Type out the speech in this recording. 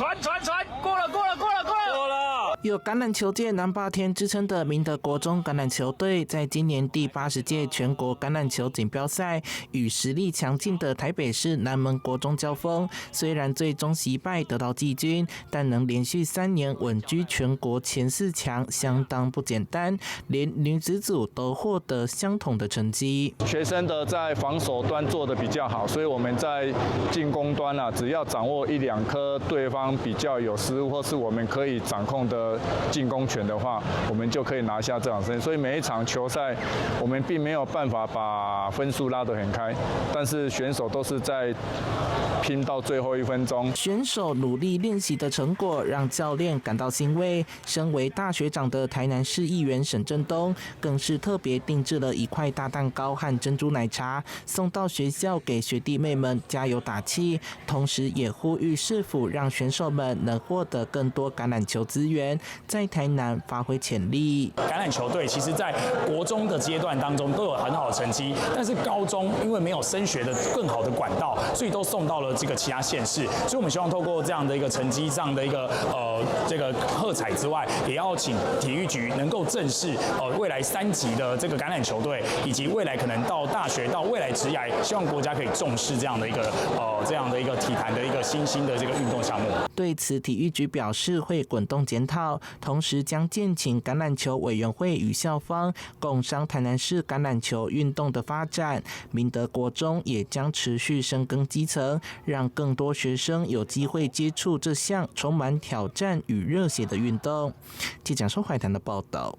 傳，過了。有橄欖球界南霸天之稱的明德國中橄欖球隊，在今年第80屆全國橄欖球錦標賽與實力強勁的台北市南門國中交鋒，雖然最終惜敗得到季軍，但能連續3年穩居全國前4強，相當不簡單。連女子組都獲得相同的成績。學生的在防守端做得比較好，所以我們在進攻端只要掌握1-2顆對方比較有失誤，或是我們可以掌控的進攻權的話，我們就可以拿下這場勝利。所以每一場球賽，我們並沒有辦法把分數拉得很開，但是選手都是在拼到最後1分鐘。選手努力練習的成果讓教練感到欣慰。身為大學長的台南市議員沈正東，更是特別定制了1塊大蛋糕和珍珠奶茶送到學校給學弟妹們加油打氣，同時也呼籲市府讓選手們能獲得更多橄欖球資源，在台南發揮潛力。橄欖球隊其實在國中的階段當中都有很好的成績，但是高中因為沒有升學的更好的管道，所以都送到了這個其他縣市。所以我們希望透過這樣的一個成績上的一個這個喝彩之外，也要請體育局能夠正視未來3級的這個橄欖球隊，以及未來可能到大學到未來職涯，希望國家可以重視這樣的一個體壇的一個新興的這個運動項目。對此，體育局表示會滾動檢討，同時將建請橄欖球委員會與校方共商台南市橄欖球運動的發展。明德國中也將持續深耕基層，讓更多學生有機會接觸這項充滿挑戰與熱血的運動。記者周懷談的報道。